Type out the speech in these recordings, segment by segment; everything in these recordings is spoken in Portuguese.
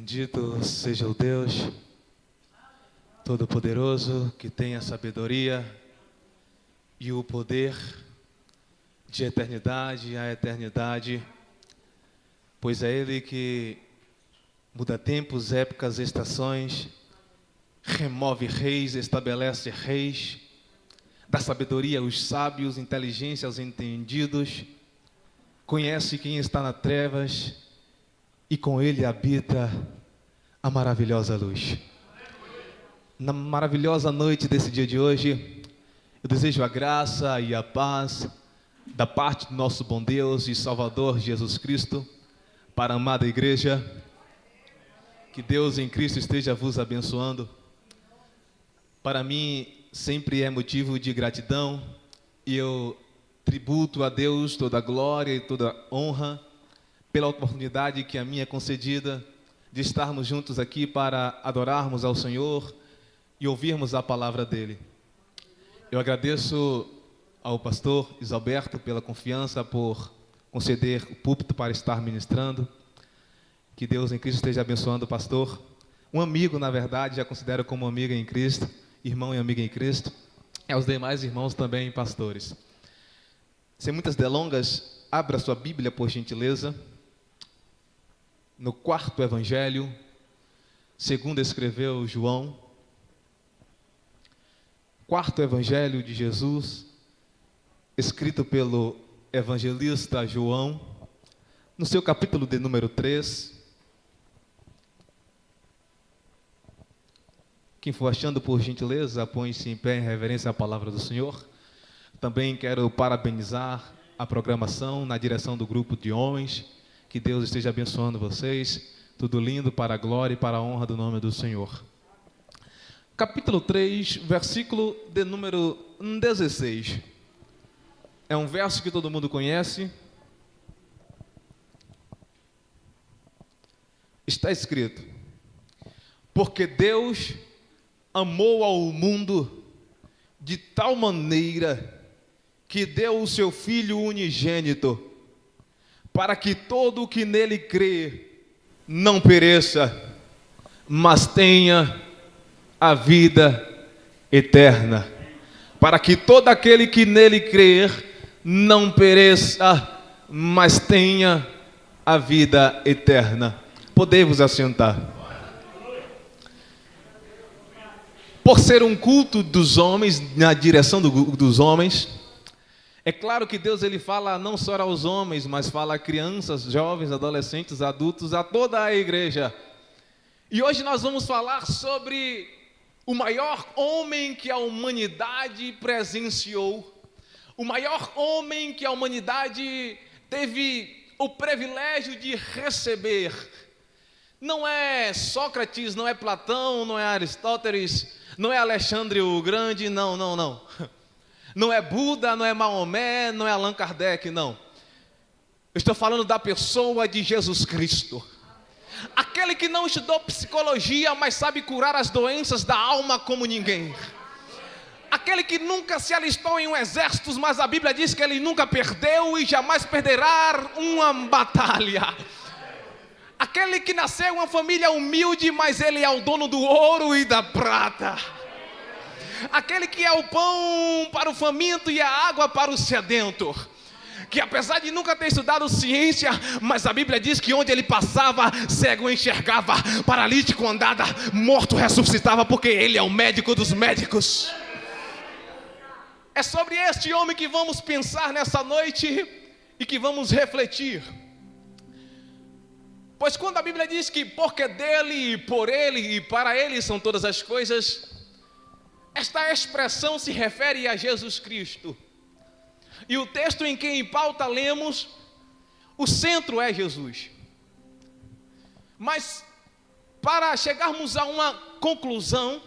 Bendito seja o Deus Todo-Poderoso, que tem a sabedoria e o poder de eternidade a eternidade, pois é Ele que muda tempos, épocas, estações, remove reis, estabelece reis, dá sabedoria aos sábios, inteligência aos entendidos, conhece quem está nas trevas e com Ele habita a maravilhosa luz. Na maravilhosa noite desse dia de hoje, eu desejo a graça e a paz da parte do nosso bom Deus e Salvador Jesus Cristo para a amada igreja. Que Deus em Cristo esteja vos abençoando. Para mim sempre é motivo de gratidão e eu tributo a Deus toda a glória e toda a honra pela oportunidade que a mim é concedida de estarmos juntos aqui para adorarmos ao Senhor e ouvirmos a palavra dEle. Eu agradeço ao pastor Isalberto pela confiança, por conceder o púlpito para estar ministrando. Que Deus em Cristo esteja abençoando o pastor. Um amigo, na verdade, já considero como amigo em Cristo, irmão e amiga em Cristo, e aos demais irmãos também pastores. Sem muitas delongas, abra sua Bíblia, por gentileza, no quarto evangelho, segundo escreveu João, quarto evangelho de Jesus, escrito pelo evangelista João, no seu capítulo de número 3. Quem for achando, por gentileza, põe-se em pé em reverência à palavra do Senhor. Também quero parabenizar a programação na direção do grupo de homens. Que Deus esteja abençoando vocês. Tudo lindo para a glória e para a honra do nome do Senhor. Capítulo 3, versículo de número 16. É um verso que todo mundo conhece. Está escrito: porque Deus amou ao mundo de tal maneira que deu o seu Filho unigênito, para que todo o que nele crê não pereça, mas tenha a vida eterna. Para que todo aquele que nele crer não pereça, mas tenha a vida eterna. Podemos assentar. Por ser um culto dos homens, na direção dos homens, é claro que Deus ele fala não só aos homens, mas fala a crianças, jovens, adolescentes, adultos, a toda a igreja. E hoje nós vamos falar sobre o maior homem que a humanidade presenciou, o maior homem que a humanidade teve o privilégio de receber. Não é Sócrates, não é Platão, não é Aristóteles, não é Alexandre o Grande, não. Não é Buda, não é Maomé, não é Allan Kardec, não. Eu estou falando da pessoa de Jesus Cristo. Aquele que não estudou psicologia, mas sabe curar as doenças da alma como ninguém. Aquele que nunca se alistou em um exército, mas a Bíblia diz que ele nunca perdeu e jamais perderá uma batalha. Aquele que nasceu em uma família humilde, mas ele é o dono do ouro e da prata. Aquele que é o pão para o faminto e a água para o sedento. Que apesar de nunca ter estudado ciência, mas a Bíblia diz que onde ele passava, cego enxergava, paralítico andava, morto ressuscitava, porque ele é o médico dos médicos. É sobre este homem que vamos pensar nessa noite e que vamos refletir. Pois quando a Bíblia diz que porque dele, e por ele e para ele são todas as coisas, esta expressão se refere a Jesus Cristo. E o texto em que em pauta lemos, o centro é Jesus. Mas para chegarmos a uma conclusão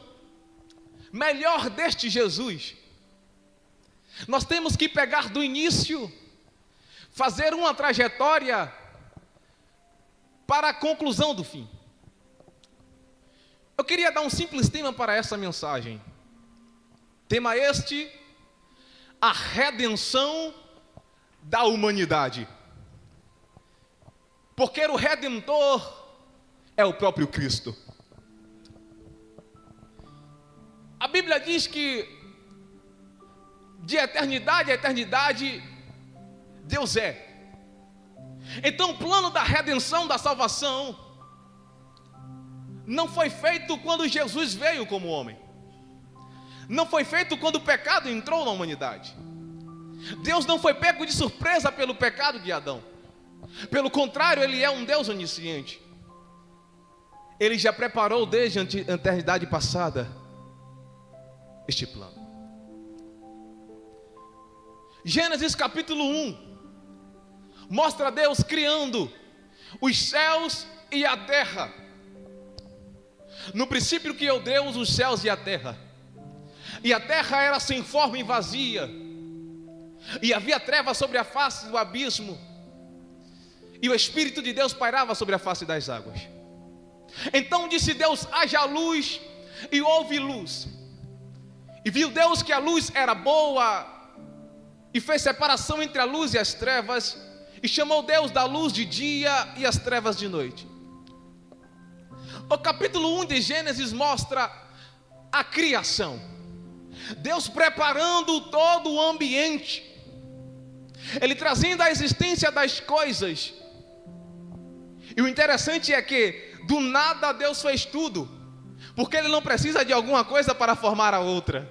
melhor deste Jesus, nós temos que pegar do início, fazer uma trajetória para a conclusão do fim. Eu queria dar um simples tema para essa mensagem. Tema este: a redenção da humanidade. Porque o Redentor é o próprio Cristo. A Bíblia diz que de eternidade a eternidade Deus é. Então o plano da redenção, da salvação, não foi feito quando Jesus veio como homem. Não foi feito quando o pecado entrou na humanidade. Deus não foi pego de surpresa pelo pecado de Adão. Pelo contrário, Ele é um Deus onisciente. Ele já preparou desde a eternidade passada este plano. Gênesis capítulo 1 mostra Deus criando os céus e a terra. No princípio criou Deus os céus e a terra. E a terra era sem forma e vazia, e havia trevas sobre a face do abismo, e o Espírito de Deus pairava sobre a face das águas. Então disse Deus: haja luz, e houve luz. E viu Deus que a luz era boa, e fez separação entre a luz e as trevas, e chamou Deus da luz de dia e as trevas de noite. O capítulo 1 de Gênesis mostra a criação. Deus preparando todo o ambiente, Ele trazendo a existência das coisas. E o interessante é que do nada Deus fez tudo, porque Ele não precisa de alguma coisa para formar a outra.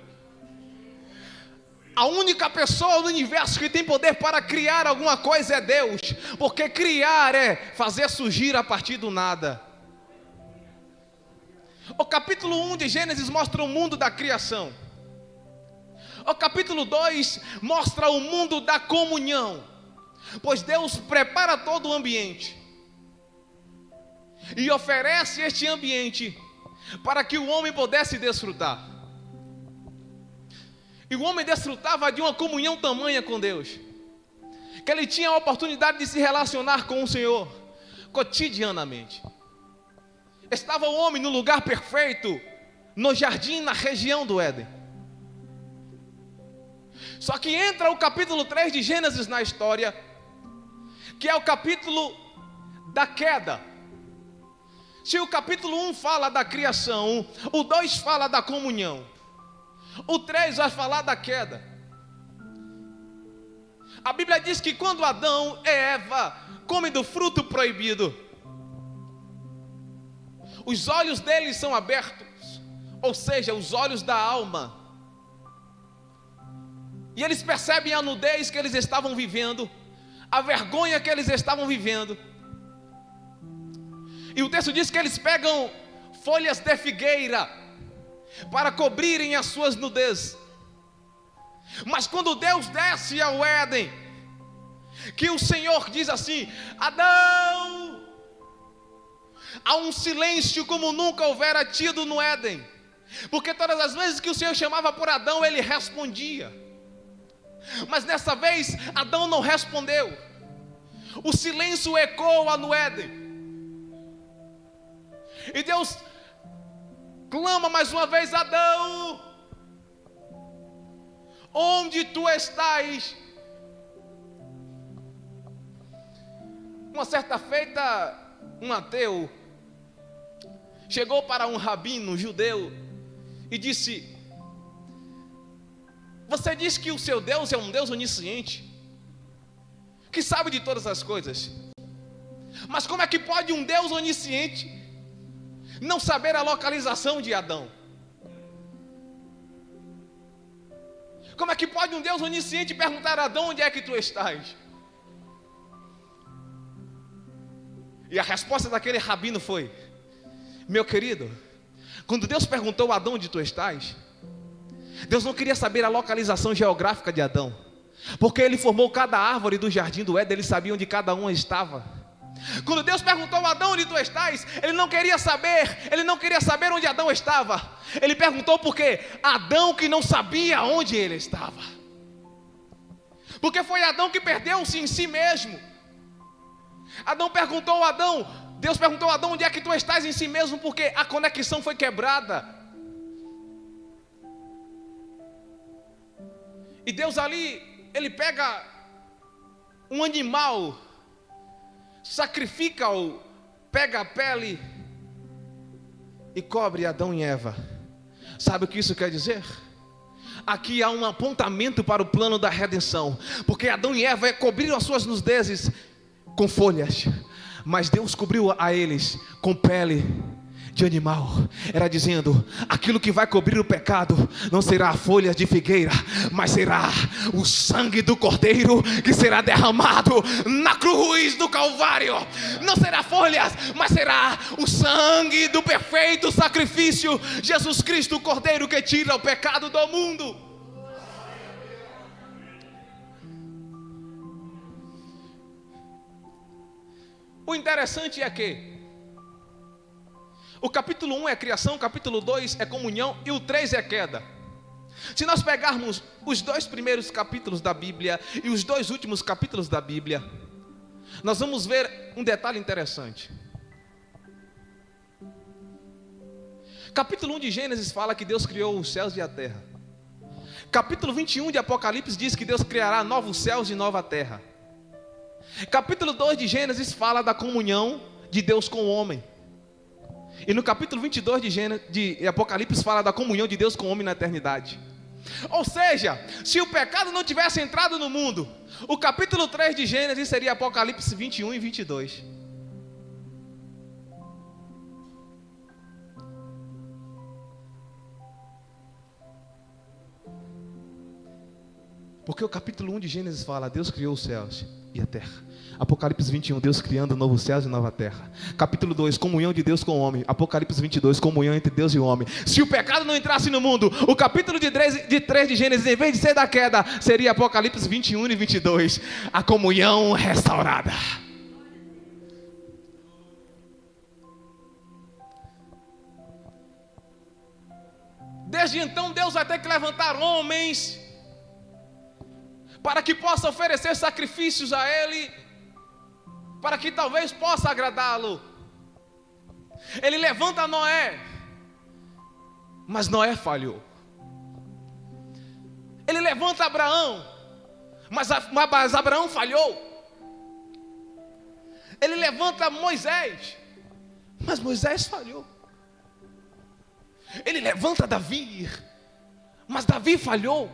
A única pessoa no universo que tem poder para criar alguma coisa é Deus, porque criar é fazer surgir a partir do nada. O capítulo 1 de Gênesis mostra o mundo da criação. O capítulo 2 mostra o mundo da comunhão, pois Deus prepara todo o ambiente e oferece este ambiente para que o homem pudesse desfrutar. E o homem desfrutava de uma comunhão tamanha com Deus, que ele tinha a oportunidade de se relacionar com o Senhor cotidianamente. Estava o homem no lugar perfeito, no jardim, na região do Éden. Só que entra o capítulo 3 de Gênesis na história, que é o capítulo da queda. Se o capítulo 1 fala da criação, o 2 fala da comunhão, o 3 vai falar da queda. A Bíblia diz que quando Adão e Eva comem do fruto proibido, os olhos deles são abertos, ou seja, os olhos da alma. E eles percebem a nudez que eles estavam vivendo, a vergonha que eles estavam vivendo. E o texto diz que eles pegam folhas de figueira para cobrirem as suas nudez. Mas quando Deus desce ao Éden, que o Senhor diz assim: Adão, há um silêncio como nunca houvera tido no Éden, porque todas as vezes que o Senhor chamava por Adão, ele respondia. Mas dessa vez Adão não respondeu. O silêncio ecoa no Éden. E Deus clama mais uma vez: Adão, onde tu estás? Uma certa feita, um ateu chegou para um rabino judeu e disse: você diz que o seu Deus é um Deus onisciente, que sabe de todas as coisas, mas como é que pode um Deus onisciente não saber a localização de Adão? Como é que pode um Deus onisciente perguntar a Adão: onde é que tu estás? E a resposta daquele rabino foi: meu querido, quando Deus perguntou a Adão: onde tu estás, Deus não queria saber a localização geográfica de Adão, porque Ele formou cada árvore do jardim do Éden, Ele sabia onde cada uma estava. Quando Deus perguntou a Adão: onde tu estás, Ele não queria saber onde Adão estava. Ele perguntou porque Adão que não sabia onde ele estava, porque foi Adão que perdeu-se em si mesmo. Deus perguntou a Adão: onde é que tu estás em si mesmo, porque a conexão foi quebrada. E Deus ali, Ele pega um animal, sacrifica-o, pega a pele e cobre Adão e Eva. Sabe o que isso quer dizer? Aqui há um apontamento para o plano da redenção, porque Adão e Eva cobriram as suas nudezes com folhas, mas Deus cobriu a eles com pele de animal. Era dizendo: aquilo que vai cobrir o pecado não será folhas de figueira, mas será o sangue do Cordeiro que será derramado na cruz do Calvário. Não será folhas, mas será o sangue do perfeito sacrifício, Jesus Cristo, o Cordeiro que tira o pecado do mundo. O interessante é que o capítulo 1 é criação, o capítulo 2 é comunhão e o 3 é queda. Se nós pegarmos os 2 primeiros capítulos da Bíblia e os 2 últimos capítulos da Bíblia, nós vamos ver um detalhe interessante. Capítulo 1 de Gênesis fala que Deus criou os céus e a terra. Capítulo 21 de Apocalipse diz que Deus criará novos céus e nova terra. Capítulo 2 de Gênesis fala da comunhão de Deus com o homem. E no capítulo 22 de Apocalipse fala da comunhão de Deus com o homem na eternidade. Ou seja, se o pecado não tivesse entrado no mundo, o capítulo 3 de Gênesis seria Apocalipse 21 e 22. Porque o capítulo 1 de Gênesis fala: Deus criou os céus e a terra. Apocalipse 21, Deus criando novos céus e nova terra. Capítulo 2, comunhão de Deus com o homem. Apocalipse 22, comunhão entre Deus e o homem. Se o pecado não entrasse no mundo, o capítulo de 3 de Gênesis, em vez de ser da queda, seria Apocalipse 21 e 22, a comunhão restaurada. Desde então Deus vai ter que levantar homens para que possa oferecer sacrifícios a Ele, para que talvez possa agradá-lo. Ele levanta Noé, mas Noé falhou. Ele levanta Abraão, mas Abraão falhou. Ele levanta Moisés, mas Moisés falhou. Ele levanta Davi, mas Davi falhou.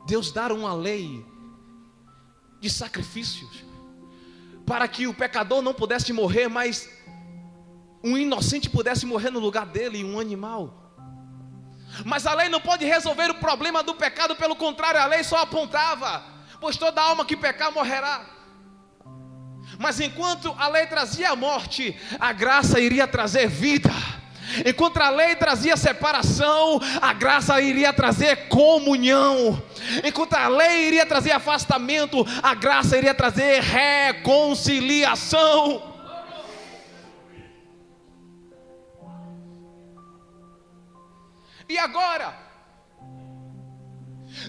Deus dá uma lei de sacrifícios para que o pecador não pudesse morrer, mas um inocente pudesse morrer no lugar dele, um animal. Mas a lei não pode resolver o problema do pecado, pelo contrário, a lei só apontava: pois toda alma que pecar morrerá. Mas enquanto a lei trazia a morte, a graça iria trazer vida. Enquanto a lei trazia separação, a graça iria trazer comunhão. Enquanto a lei iria trazer afastamento, a graça iria trazer reconciliação. E agora,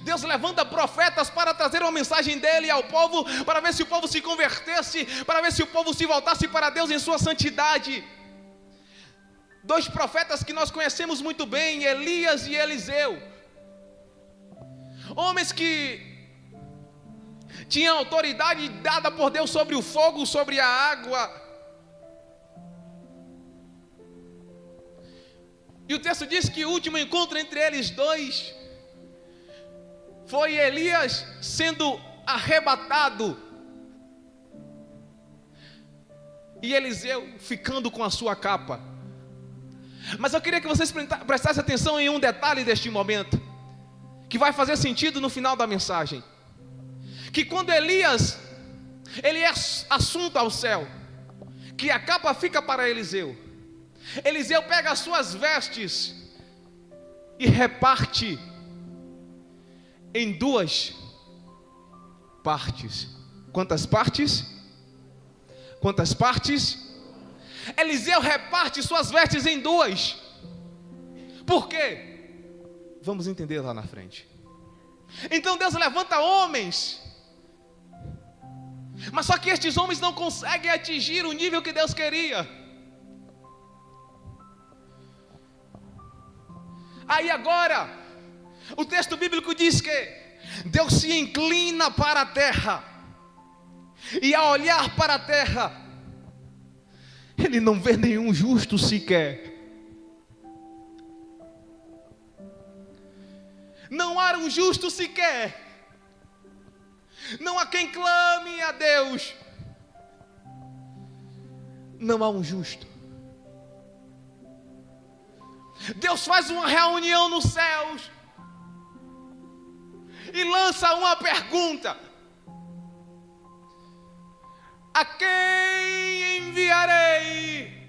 Deus levanta profetas para trazer uma mensagem dele ao povo, para ver se o povo se convertesse, para ver se o povo se voltasse para Deus em sua santidade. 2 profetas que nós conhecemos muito bem, Elias e Eliseu. Homens que tinham autoridade dada por Deus sobre o fogo, sobre a água. E o texto diz que o último encontro entre eles dois foi Elias sendo arrebatado e Eliseu ficando com a sua capa. Mas eu queria que vocês prestassem atenção em um detalhe deste momento, que vai fazer sentido no final da mensagem. Que quando Elias, ele é assunto ao céu, que a capa fica para Eliseu. Eliseu pega as suas vestes e reparte em 2 partes. Quantas partes? Quantas partes? Eliseu reparte suas vestes em 2. Por quê? Vamos entender lá na frente. Então Deus levanta homens, mas só que estes homens não conseguem atingir o nível que Deus queria. Aí agora, o texto bíblico diz que Deus se inclina para a terra, e ao olhar para a terra, ele não vê nenhum justo sequer. Não há um justo sequer. Não há quem clame a Deus. Não há um justo. Deus faz uma reunião nos céus e lança uma pergunta: a quem enviarei?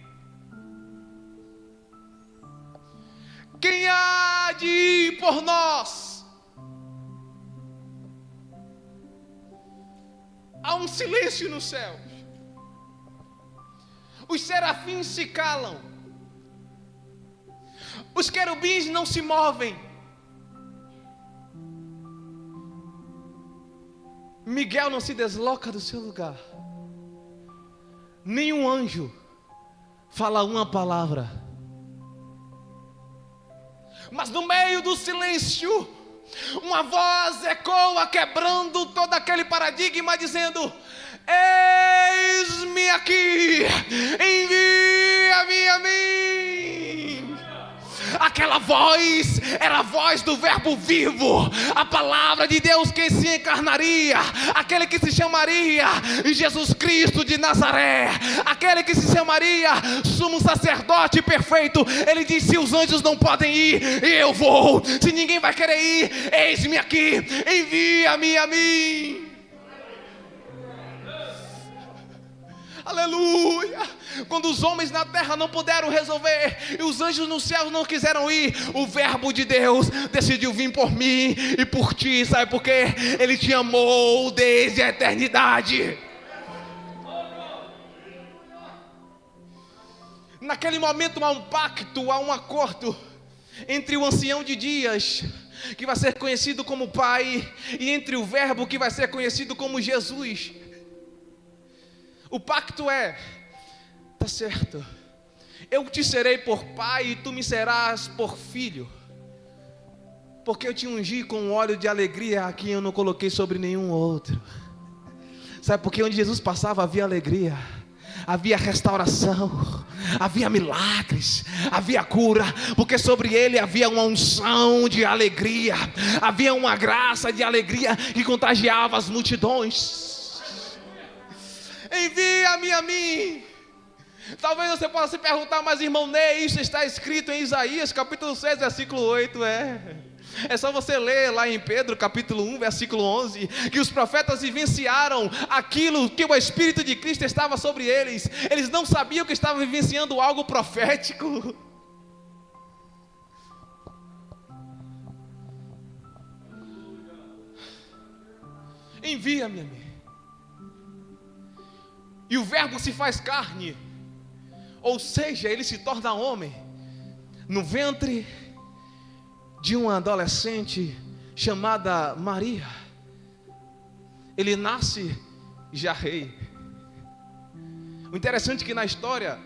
Quem há de ir por nós? Há um silêncio nos céus. Os serafins se calam. Os querubins não se movem. Miguel não se desloca do seu lugar. Nenhum anjo fala uma palavra. Mas no meio do silêncio, uma voz ecoa, quebrando todo aquele paradigma, dizendo: eis-me aqui, envia-me a mim. Aquela voz era a voz do verbo vivo, a palavra de Deus que se encarnaria, aquele que se chamaria Jesus Cristo de Nazaré, aquele que se chamaria sumo sacerdote perfeito. Ele disse: se os anjos não podem ir, eu vou. Se ninguém vai querer ir, eis-me aqui, envia-me a mim. Aleluia! Quando os homens na terra não puderam resolver e os anjos no céu não quiseram ir, o verbo de Deus decidiu vir por mim e por ti. Sabe por quê? Ele te amou desde a eternidade. Naquele momento há um pacto, há um acordo entre o ancião de dias, que vai ser conhecido como Pai, e entre o verbo, que vai ser conhecido como Jesus. O pacto é: tá certo, eu te serei por pai e tu me serás por filho, porque eu te ungi com um óleo de alegria a quem eu não coloquei sobre nenhum outro. Sabe por quê? Onde Jesus passava havia alegria, havia restauração, havia milagres, havia cura, porque sobre ele havia uma unção de alegria, havia uma graça de alegria que contagiava as multidões. Envia-me a mim. Talvez você possa se perguntar: mas irmão Ney, isso está escrito em Isaías capítulo 6, versículo 8. É só você ler lá em Pedro capítulo 1, versículo 11, que os profetas vivenciaram aquilo que o Espírito de Cristo estava sobre eles. Eles não sabiam que estavam vivenciando algo profético. Envia-me a mim. E o verbo se faz carne, ou seja, ele se torna homem, no ventre de uma adolescente chamada Maria. Ele nasce já rei. O interessante é que na história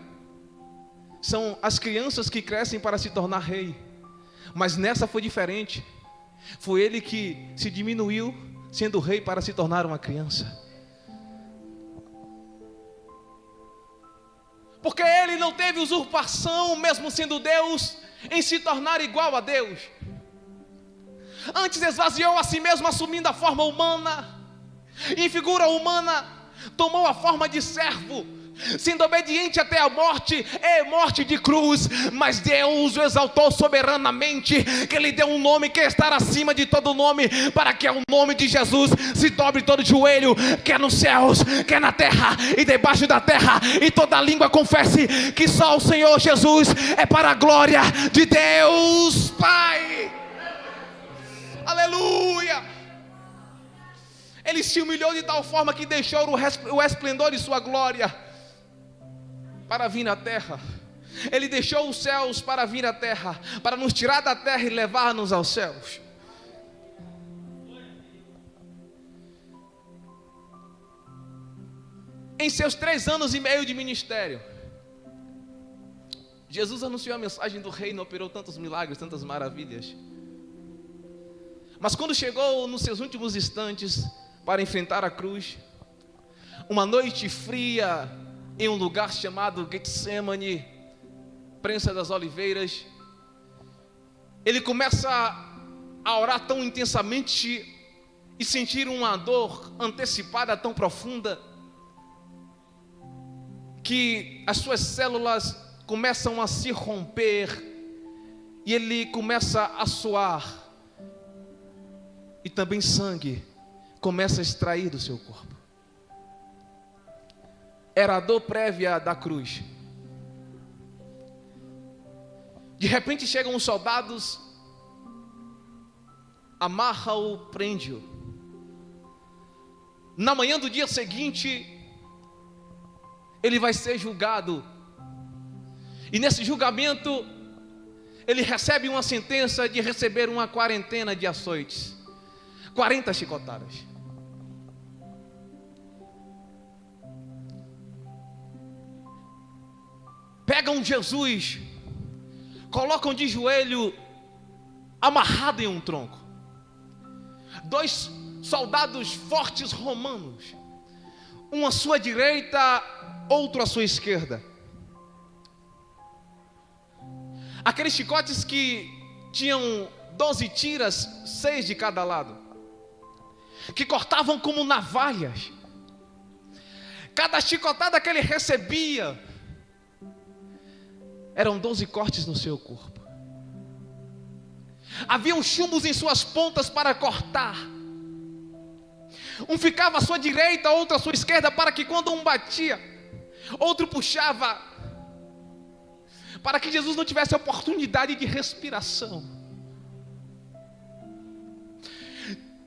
são as crianças que crescem para se tornar rei, mas nessa foi diferente. Foi ele que se diminuiu sendo rei para se tornar uma criança. Porque ele não teve usurpação, mesmo sendo Deus, em se tornar igual a Deus. Antes esvaziou a si mesmo, assumindo a forma humana. Em figura humana, tomou a forma de servo, sendo obediente até a morte, e morte de cruz. Mas Deus o exaltou soberanamente, que lhe deu um nome que está acima de todo nome, para que ao nome de Jesus se dobre todo joelho, quer nos céus, quer na terra e debaixo da terra, e toda língua confesse que só o Senhor Jesus é, para a glória de Deus Pai. Aleluia! Ele se humilhou de tal forma que deixou o esplendor de sua glória para vir na terra. Ele deixou os céus para vir à terra, para nos tirar da terra e levar-nos aos céus. Em seus 3 anos e meio de ministério, Jesus anunciou a mensagem do reino, operou tantos milagres, tantas maravilhas. Mas quando chegou nos seus últimos instantes para enfrentar a cruz, uma noite fria em um lugar chamado Getsemane, prensa das oliveiras, ele começa a orar tão intensamente e sentir uma dor antecipada tão profunda, que as suas células começam a se romper, e ele começa a suar, e também sangue começa a extrair do seu corpo. Era a dor prévia da cruz. De repente chegam os soldados, amarra-o, prende-o. Na manhã do dia seguinte, ele vai ser julgado. E nesse julgamento, ele recebe uma sentença de receber uma quarentena de açoites, 40 chicotadas. Pegam Jesus, colocam de joelho, amarrado em um tronco. 2 soldados fortes romanos, um à sua direita, outro à sua esquerda. Aqueles chicotes que tinham 12 tiras, 6 de cada lado, que cortavam como navalhas. Cada chicotada que ele recebia eram 12 cortes no seu corpo. Haviam chumbos em suas pontas para cortar. Um ficava à sua direita, outro à sua esquerda, para que quando um batia, outro puxava, para que Jesus não tivesse oportunidade de respiração.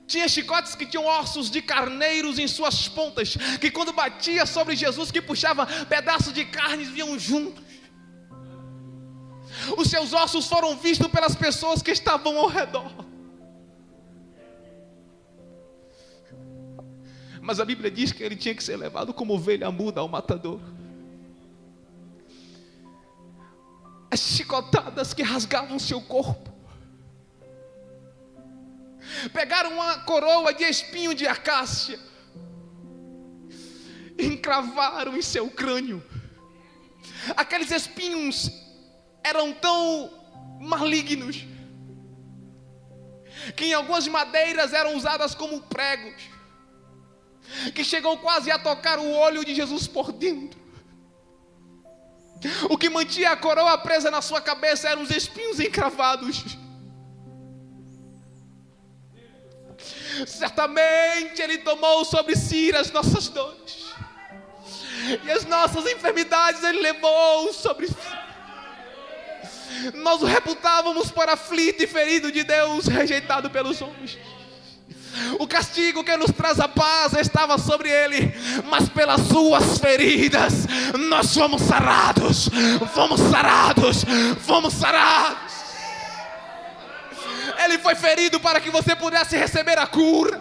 Tinha chicotes que tinham ossos de carneiros em suas pontas, que quando batia sobre Jesus, que puxava, pedaços de carne vinham juntos. Os seus ossos foram vistos pelas pessoas que estavam ao redor. Mas a Bíblia diz que ele tinha que ser levado como ovelha muda ao matador. As chicotadas que rasgavam seu corpo. Pegaram uma coroa de espinho de acácia, encravaram em seu crânio. Aqueles espinhos eram tão malignos que em algumas madeiras eram usadas como pregos, que chegou quase a tocar o olho de Jesus por dentro. O que mantinha a coroa presa na sua cabeça eram os espinhos encravados. Certamente ele tomou sobre si as nossas dores, e as nossas enfermidades ele levou sobre si. Nós o reputávamos por aflito e ferido de Deus, rejeitado pelos homens. O castigo que nos traz a paz estava sobre ele, mas pelas suas feridas nós fomos sarados. Fomos sarados, fomos sarados. Ele foi ferido para que você pudesse receber a cura.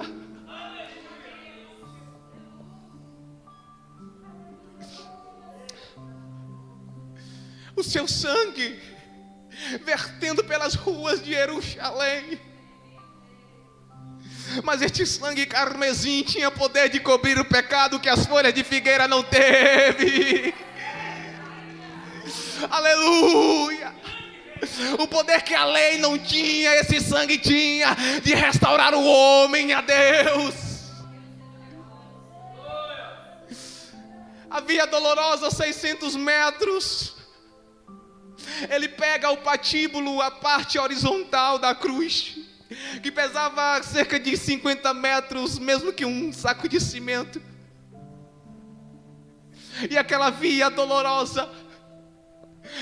O seu sangue vertendo pelas ruas de Jerusalém. Mas este sangue carmesim tinha poder de cobrir o pecado que as folhas de figueira não teve. Aleluia! O poder que a lei não tinha, esse sangue tinha, de restaurar o homem a Deus. A via dolorosa, 600 metros. Ele pega o patíbulo, a parte horizontal da cruz, que pesava cerca de 50 metros, mesmo que um saco de cimento. E aquela via dolorosa,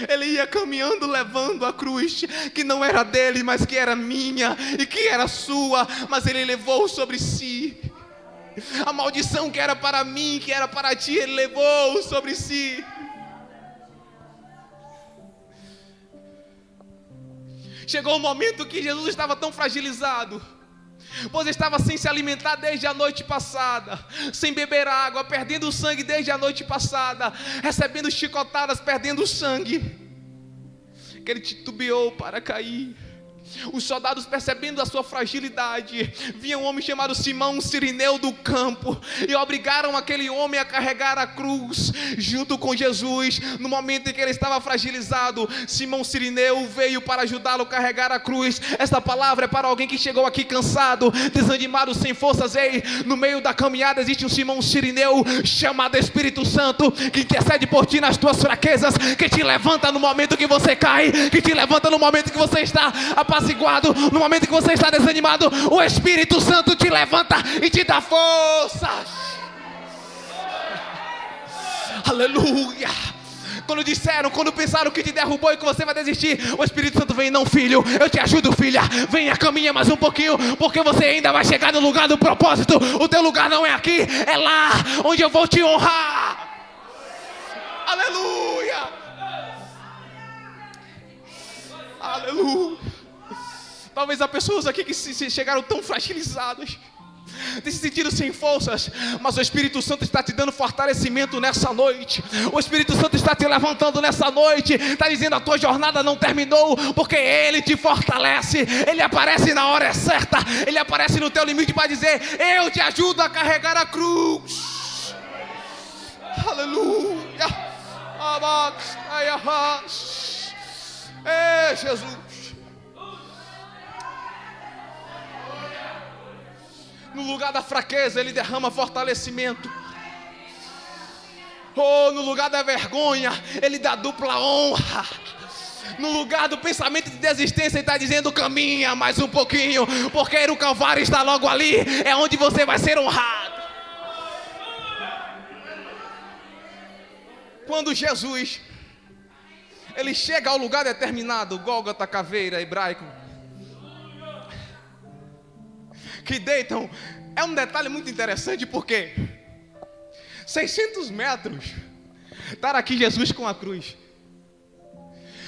ele ia caminhando levando a cruz, que não era dele, mas que era minha e que era sua, mas ele levou sobre si. A maldição que era para mim, que era para ti, ele levou sobre si. Chegou um momento que Jesus estava tão fragilizado, pois estava sem se alimentar desde a noite passada, sem beber água, perdendo o sangue desde a noite passada, recebendo chicotadas, perdendo o sangue, que ele titubeou para cair. Os soldados, percebendo a sua fragilidade, viam um homem chamado Simão Cirineu do campo e obrigaram aquele homem a carregar a cruz junto com Jesus. No momento em que ele estava fragilizado, Simão Cirineu veio para ajudá-lo a carregar a cruz. Esta palavra é para alguém que chegou aqui cansado, desanimado, sem forças. Ei, no meio da caminhada existe um Simão Cirineu chamado Espírito Santo, que intercede por ti nas tuas fraquezas, que te levanta no momento que você cai, que te levanta no momento que você está apaziguado, no momento que você está desanimado. O Espírito Santo te levanta e te dá forças. Aleluia. Quando pensaram que te derrubou e que você vai desistir, o Espírito Santo vem: não, filho, eu te ajudo, filha, venha, caminha mais um pouquinho, porque você ainda vai chegar no lugar do propósito. O teu lugar não é aqui, é lá onde eu vou te honrar. Aleluia. Aleluia. Talvez há pessoas aqui que chegaram tão fragilizadas, tem se sentido sem forças, mas o Espírito Santo está te dando fortalecimento nessa noite. O Espírito Santo está te levantando nessa noite, está dizendo: a tua jornada não terminou, porque Ele te fortalece. Ele aparece na hora certa, Ele aparece no teu limite para dizer: eu te ajudo a carregar a cruz. Aleluia. Ei, Jesus. No lugar da fraqueza, Ele derrama fortalecimento. Oh, no lugar da vergonha, Ele dá dupla honra. No lugar do pensamento de desistência, Ele está dizendo: caminha mais um pouquinho, porque o Calvário está logo ali. É onde você vai ser honrado. Quando Jesus, Ele chega ao lugar determinado, Gólgota, caveira, hebraico, que deitam, é um detalhe muito interessante, porque 600 metros está aqui Jesus com a cruz.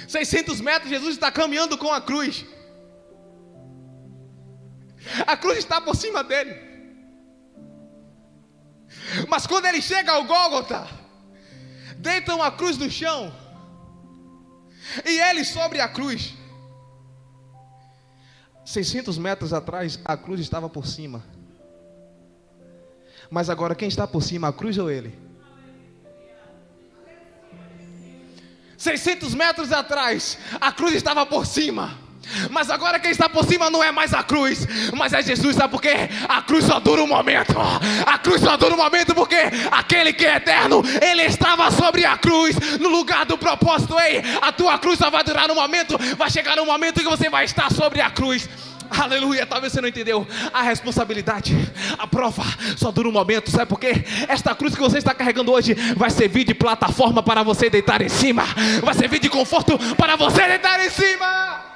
600 metros Jesus está caminhando com a cruz. A cruz está por cima dele. Mas quando ele chega ao Gólgota, deitam a cruz no chão e ele sobre a cruz. 600 metros atrás, a cruz estava por cima. Mas agora, quem está por cima, a cruz ou ele? 600 metros atrás, a cruz estava por cima. Mas agora quem está por cima não é mais a cruz, mas é Jesus. Sabe por quê? A cruz só dura um momento. A cruz só dura um momento porque aquele que é eterno, Ele estava sobre a cruz, no lugar do propósito. Ei, a tua cruz só vai durar um momento. Vai chegar um momento que você vai estar sobre a cruz. Aleluia. Talvez você não entendeu a responsabilidade. A prova só dura um momento. Sabe por quê? Esta cruz que você está carregando hoje vai servir de plataforma para você deitar em cima. Vai servir de conforto para você deitar em cima.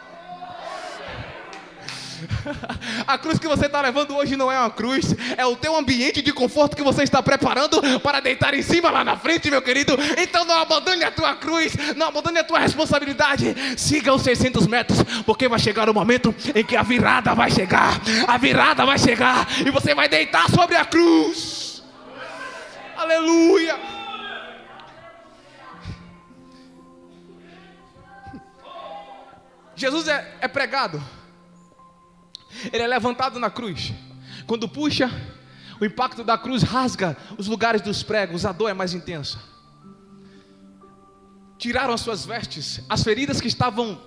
A cruz que você está levando hoje não é uma cruz, é o teu ambiente de conforto que você está preparando para deitar em cima lá na frente, meu querido. Então não abandone a tua cruz, não abandone a tua responsabilidade. Siga os 600 metros, porque vai chegar o momento em que a virada vai chegar. A virada vai chegar e você vai deitar sobre a cruz. Aleluia. Jesus é pregado. Ele é levantado na cruz. Quando puxa, o impacto da cruz rasga os lugares dos pregos. A dor é mais intensa. Tiraram as suas vestes. As feridas que estavam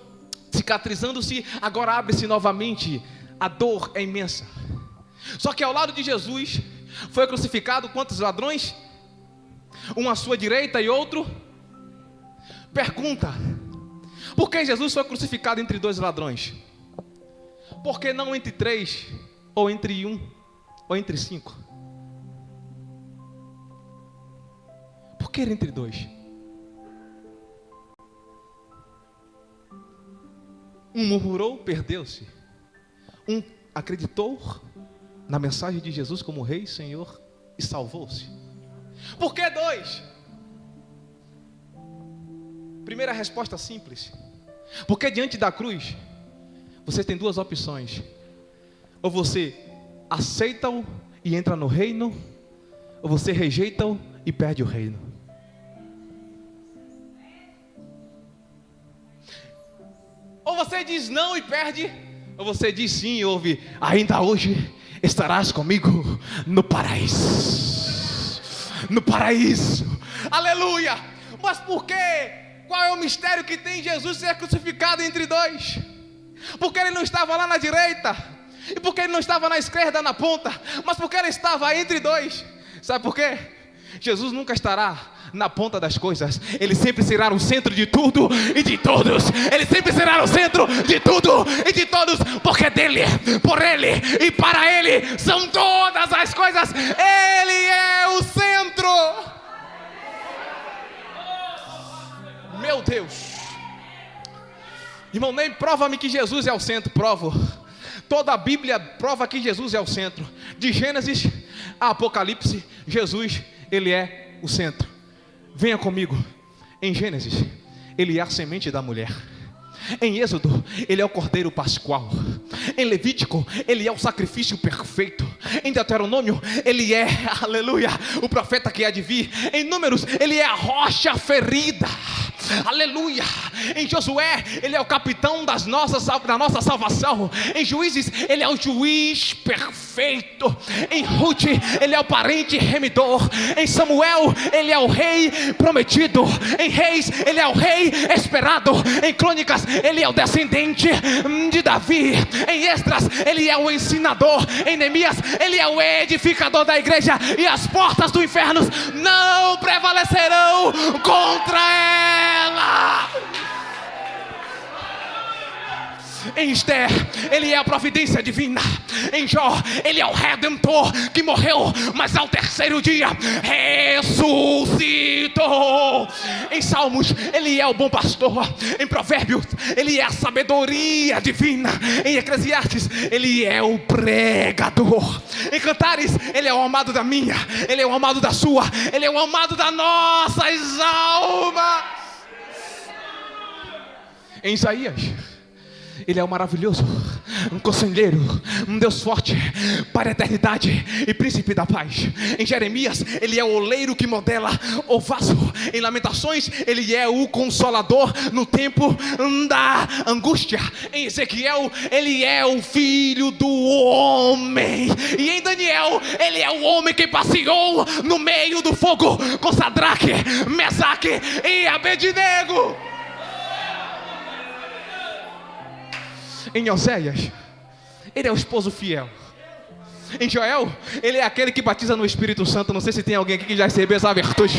cicatrizando-se agora abrem-se novamente. A dor é imensa. Só que ao lado de Jesus foi crucificado quantos ladrões? Um à sua direita e outro. Pergunta: por que Jesus foi crucificado entre dois ladrões? Por que não entre 3, ou entre 1, ou entre 5? Por que entre 2? Um murmurou, perdeu-se. Um acreditou na mensagem de Jesus como Rei, Senhor, e salvou-se. Por que 2? Primeira resposta simples. Porque diante da cruz você tem duas opções: ou você aceita-o e entra no reino, ou você rejeita-o e perde o reino. Ou você diz não e perde, Você diz sim e ouve: ainda hoje estarás comigo no paraíso. No paraíso. Aleluia. Mas por quê? Qual é o mistério que tem Jesus ser crucificado entre dois? Porque ele não estava lá na direita, e porque ele não estava na esquerda, na ponta, mas porque ele estava entre dois. Sabe por quê? Jesus nunca estará na ponta das coisas. Ele sempre será o centro de tudo e de todos. Ele sempre será o centro de tudo e de todos, porque dele, por ele e para ele são todas as coisas. Ele é o centro. Meu Deus. Irmão, nem prova-me que Jesus é o centro. Provo. Toda a Bíblia prova que Jesus é o centro. De Gênesis a Apocalipse, Jesus, ele é o centro. Venha comigo. Em Gênesis, ele é a semente da mulher. Em Êxodo, ele é o cordeiro pascual. Em Levítico, ele é o sacrifício perfeito. Em Deuteronômio, ele é, aleluia, o profeta que há de vir. Em Números, ele é a rocha ferida. Aleluia. Em Josué, ele é o capitão da nossa salvação. Em Juízes, ele é o juiz perfeito. Em Ruth, ele é o parente remidor. Em Samuel, ele é o rei prometido. Em Reis, ele é o rei esperado. Em Crônicas, ele é o descendente de Davi. Em Esdras, ele é o ensinador. Em Neemias, ele é o edificador da igreja. E as portas do inferno não prevalecerão contra ela. Em Esther, ele é a providência divina. Em Jó, ele é o redentor que morreu, mas ao terceiro dia ressuscitou. Em Salmos, ele é o bom pastor. Em Provérbios, ele é a sabedoria divina. Em Eclesiastes, ele é o pregador. Em Cantares, ele é o amado da minha, ele é o amado da sua, ele é o amado das nossas almas. Em Isaías, ele é o maravilhoso, um conselheiro, um Deus forte para a eternidade e príncipe da paz. Em Jeremias, ele é o oleiro que modela o vaso. Em Lamentações, ele é o consolador no tempo da angústia. Em Ezequiel, ele é o filho do homem. E em Daniel, ele é o homem que passeou no meio do fogo com Sadraque, Mesaque e Abednego. Em Oséias, ele é o esposo fiel. Em Joel, ele é aquele que batiza no Espírito Santo. Não sei se tem alguém aqui que já recebeu essa virtude.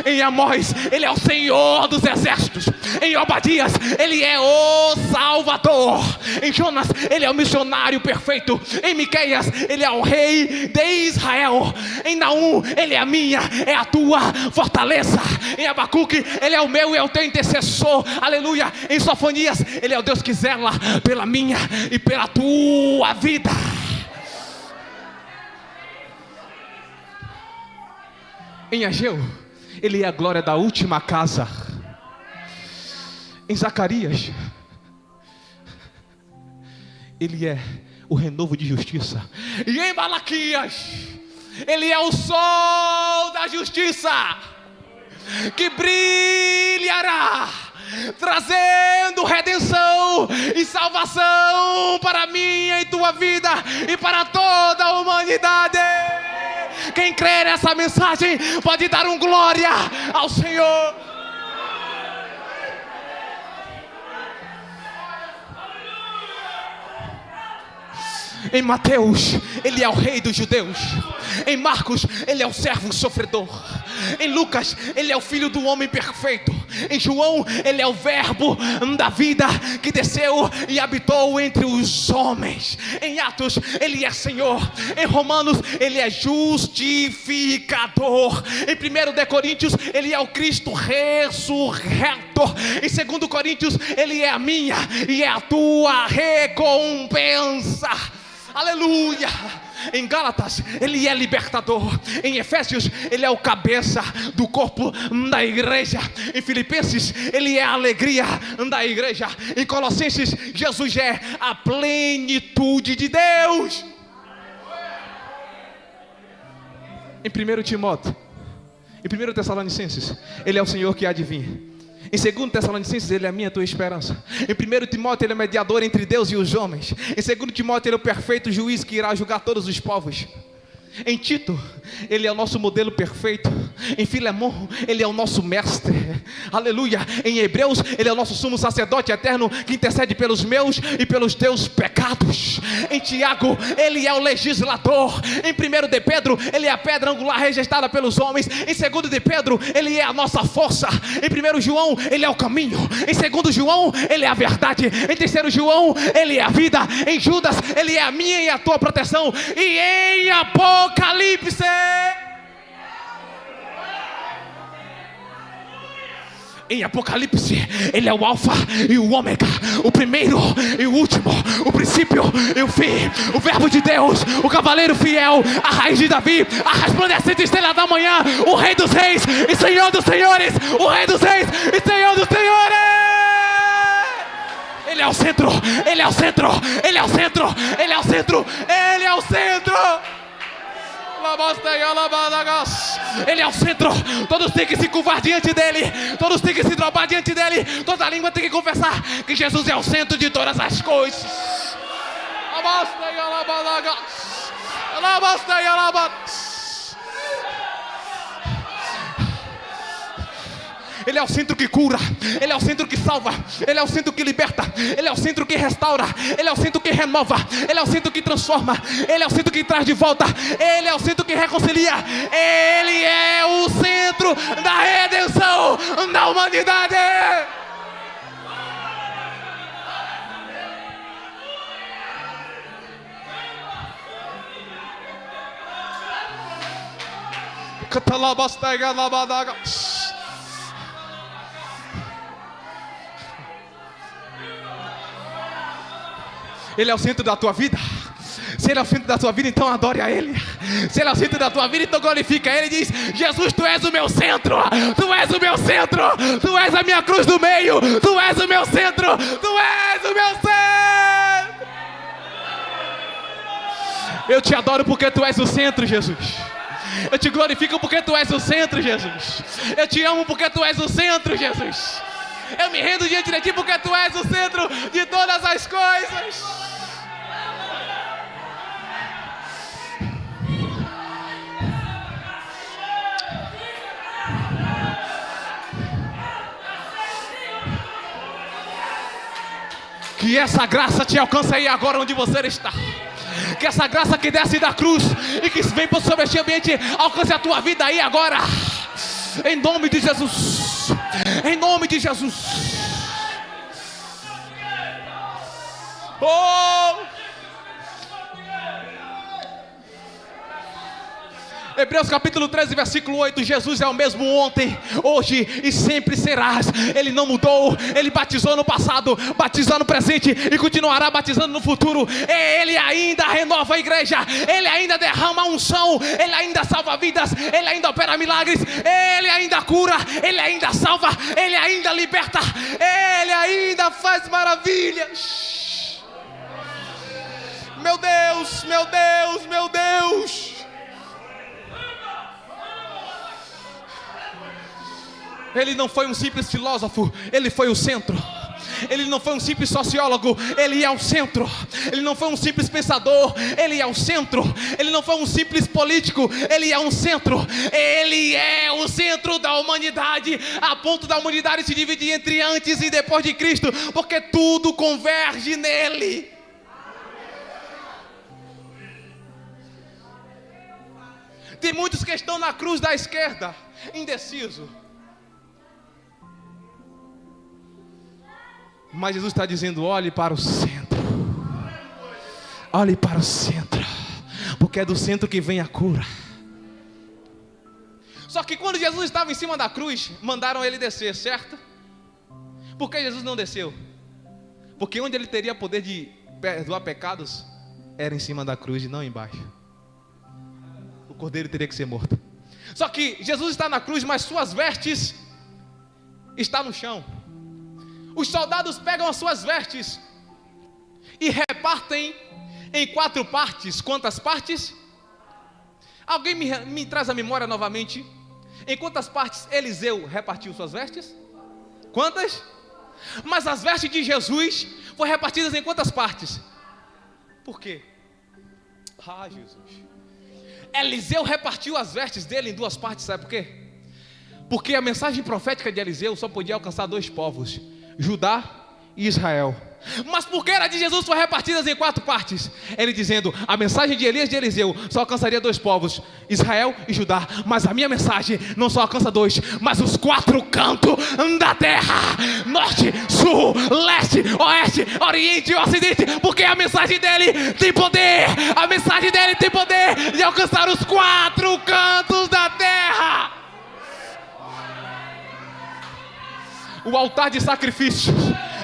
Em Amós, ele é o Senhor dos exércitos. Em Obadias, ele é o Salvador. Em Jonas, ele é o missionário perfeito. Em Miqueias, ele é o rei de Israel. Em Naum, ele é a minha, é a tua fortaleza. Em Abacuque, ele é o meu e é o teu intercessor. Aleluia. Em Sofonias, ele é o Deus que zela pela minha e pela tua vida. Em Ageu, ele é a glória da última casa. Em Zacarias, ele é o renovo de justiça. E em Malaquias, ele é o sol da justiça, que brilhará, trazendo redenção e salvação para a minha e tua vida e para toda a humanidade. Quem crê nessa mensagem pode dar um glória ao Senhor. Em Mateus, ele é o rei dos judeus. Em Marcos, ele é o servo sofredor. Em Lucas, ele é o filho do homem perfeito. Em João, ele é o verbo da vida que desceu e habitou entre os homens. Em Atos, ele é Senhor. Em Romanos, ele é justificador. Em 1 de Coríntios, ele é o Cristo ressurreto. Em 2 Coríntios, ele é a minha e é a tua recompensa. Aleluia. Em Gálatas, ele é libertador. Em Efésios, ele é o cabeça do corpo da igreja. Em Filipenses, ele é a alegria da igreja. Em Colossenses, Jesus é a plenitude de Deus. Em 1 Timóteo, em 1 Tessalonicenses, ele é o Senhor que há de vir. Em 2 Tessalonicenses, ele é a minha e a tua esperança. Em 1 Timóteo, ele é mediador entre Deus e os homens. Em 2 Timóteo, ele é o perfeito juiz que irá julgar todos os povos. Em Tito, ele é o nosso modelo perfeito. Em Filemão, ele é o nosso mestre. Aleluia. Em Hebreus, ele é o nosso sumo sacerdote eterno, que intercede pelos meus e pelos teus pecados. Em Tiago, ele é o legislador. Em 1 de Pedro, ele é a pedra angular rejeitada pelos homens. Em 2 de Pedro, ele é a nossa força. Em 1 João, ele é o caminho. Em 2 João, ele é a verdade. Em 3 João, ele é a vida. Em Judas, ele é a minha e a tua proteção. E em Apocalipse, em Apocalipse, ele é o alfa e o ômega, o primeiro e o último, o princípio e o fim, o verbo de Deus, o cavaleiro fiel, a raiz de Davi, a resplandecente estrela da manhã, o rei dos reis e senhor dos senhores, o rei dos reis e senhor dos senhores. Ele é o centro, ele é o centro, ele é o centro, ele é o centro, ele é o centro. Ele é o centro. Todos têm que se curvar diante dele. Todos têm que se dobrar diante dele. Toda língua tem que confessar que Jesus é o centro de todas as coisas. Ele é o centro que cura, ele é o centro que salva, ele é o centro que liberta, ele é o centro que restaura, ele é o centro que renova, ele é o centro que transforma, ele é o centro que traz de volta, ele é o centro que reconcilia, ele é o centro da redenção da humanidade. Ele é o centro da tua vida. Se ele é o centro da tua vida, então adore a ele. Se ele é o centro da tua vida, então glorifica ele. Diz: Jesus, tu és o meu centro. Tu és o meu centro. Tu és a minha cruz do meio. Tu és o meu centro. Tu és o meu centro. Eu te adoro porque tu és o centro, Jesus. Eu te glorifico porque tu és o centro, Jesus. Eu te amo porque tu és o centro, Jesus. Eu me rendo diante de ti porque tu és o centro de todas as coisas. Que essa graça te alcance aí agora onde você está. Que essa graça que desce da cruz e que vem sobre este ambiente alcance a tua vida aí agora. Em nome de Jesus. Em nome de Jesus. Oh! Hebreus capítulo 13, versículo 8. Jesus é o mesmo ontem, hoje e sempre serás. Ele não mudou. Ele batizou no passado, batizou no presente e continuará batizando no futuro. Ele ainda renova a igreja. Ele ainda derrama unção. Ele ainda salva vidas. Ele ainda opera milagres. Ele ainda cura. Ele ainda salva. Ele ainda liberta. Ele ainda faz maravilhas. Meu Deus, meu Deus, meu Deus. Ele não foi um simples filósofo, ele foi o centro. Ele não foi um simples sociólogo, ele é o centro. Ele não foi um simples pensador, ele é o centro. Ele não foi um simples político, ele é um centro. Ele é o centro da humanidade, a ponto da humanidade se dividir entre antes e depois de Cristo, porque tudo converge nele. Tem muitos que estão na cruz da esquerda, indeciso. Mas Jesus está dizendo: olhe para o centro. Olhe para o centro, porque é do centro que vem a cura. Só que quando Jesus estava em cima da cruz, mandaram ele descer, certo? Por que Jesus não desceu? Porque onde ele teria poder de perdoar pecados era em cima da cruz e não embaixo. O cordeiro teria que ser morto. Só que Jesus está na cruz, mas suas vestes estão no chão. Os soldados pegam as suas vestes e repartem em 4 partes. Quantas partes? Alguém me traz a memória novamente. Em quantas partes Eliseu repartiu suas vestes? Quantas? Mas as vestes de Jesus foram repartidas em quantas partes? Por quê? Jesus. Eliseu repartiu as vestes dele em 2 partes, sabe por quê? Porque a mensagem profética de Eliseu só podia alcançar 2 povos, Judá e Israel. Mas porque era de Jesus foram repartidas em 4 partes. Ele dizendo, a mensagem de Elias e de Eliseu só alcançaria 2 povos, Israel e Judá. Mas a minha mensagem não só alcança 2, mas os 4 cantos da terra, norte, sul, leste, oeste, oriente e ocidente. Porque a mensagem dele tem poder. A mensagem dele tem poder de alcançar os 4 cantos da terra. O altar de sacrifício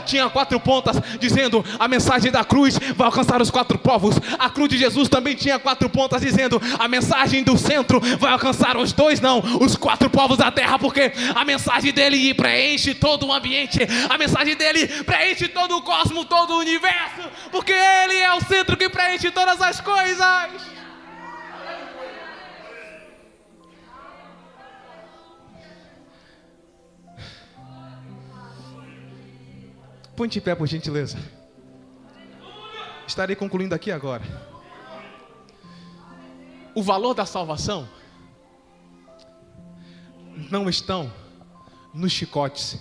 tinha 4 pontas, dizendo, a mensagem da cruz vai alcançar os 4 povos. A cruz de Jesus também tinha 4 pontas, dizendo, a mensagem do centro vai alcançar os 2, não, os 4 povos da terra. Porque a mensagem dele preenche todo o ambiente. A mensagem dele preenche todo o cosmos, todo o universo. Porque ele é o centro que preenche todas as coisas. Põe de pé, por gentileza. Estarei concluindo aqui agora. O valor da salvação não estão nos chicotes,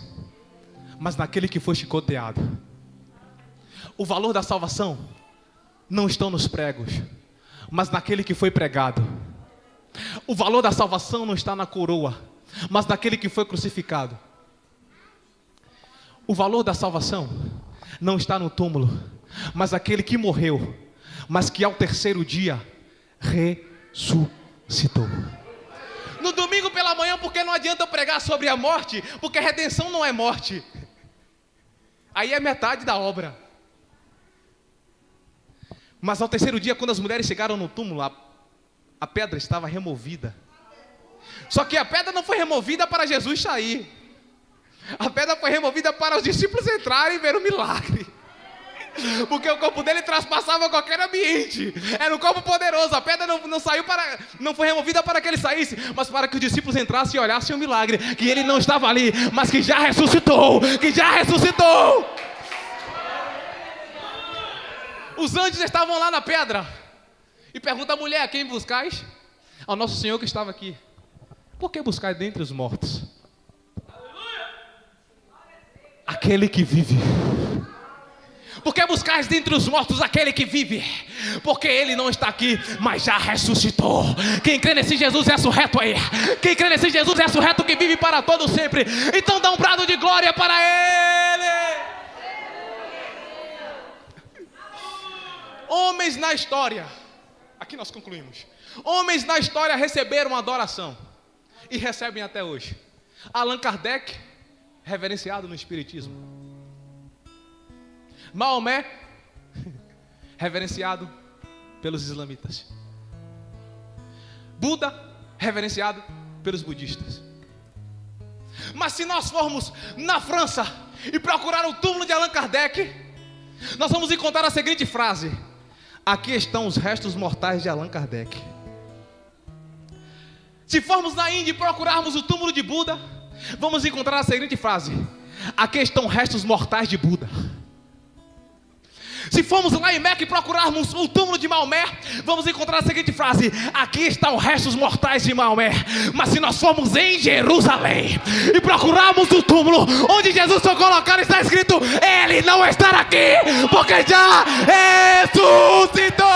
mas naquele que foi chicoteado. O valor da salvação não estão nos pregos, mas naquele que foi pregado. O valor da salvação não está na coroa, mas naquele que foi crucificado. O valor da salvação não está no túmulo, mas aquele que morreu, mas que ao 3º dia ressuscitou. No domingo pela manhã, porque não adianta eu pregar sobre a morte, porque redenção não é morte. Aí é metade da obra. Mas ao 3º dia, quando as mulheres chegaram no túmulo, a pedra estava removida. Só que a pedra não foi removida para Jesus sair. A pedra foi removida para os discípulos entrarem e ver o milagre. Porque o corpo dele traspassava qualquer ambiente. Era um corpo poderoso. A pedra não foi removida para que ele saísse, mas para que os discípulos entrassem e olhassem o milagre. Que ele não estava ali, mas que já ressuscitou. Que já ressuscitou. Os anjos estavam lá na pedra. E pergunta a mulher, a quem buscais? Ao nosso Senhor que estava aqui. Por que buscais dentre os mortos aquele que vive? Porque buscais dentre os mortos aquele que vive? Porque ele não está aqui, mas já ressuscitou. Quem crê nesse Jesus é ressurreto aí. Quem crê nesse Jesus é ressurreto que vive para todo sempre. Então dá um brado de glória para ele. Homens na história, aqui nós concluímos. Homens na história receberam adoração e recebem até hoje. Allan Kardec, reverenciado no Espiritismo. Maomé, reverenciado pelos islamitas. Buda, reverenciado pelos budistas. Mas se nós formos na França e procurar o túmulo de Allan Kardec, nós vamos encontrar a seguinte frase: aqui estão os restos mortais de Allan Kardec. Se formos na Índia e procurarmos o túmulo de Buda, vamos encontrar a seguinte frase: aqui estão restos mortais de Buda. Se formos lá em Meca e procurarmos o túmulo de Maomé, vamos encontrar a seguinte frase: aqui estão restos mortais de Maomé. Mas se nós formos em Jerusalém e procurarmos o túmulo onde Jesus foi colocado, está escrito: ele não está aqui, porque já ressuscitou.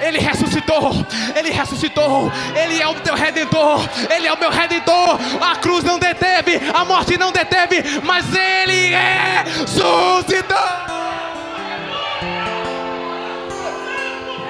Ele ressuscitou, Ele ressuscitou, Ele é o teu Redentor, Ele é o meu Redentor. A cruz não deteve, a morte não deteve, mas Ele é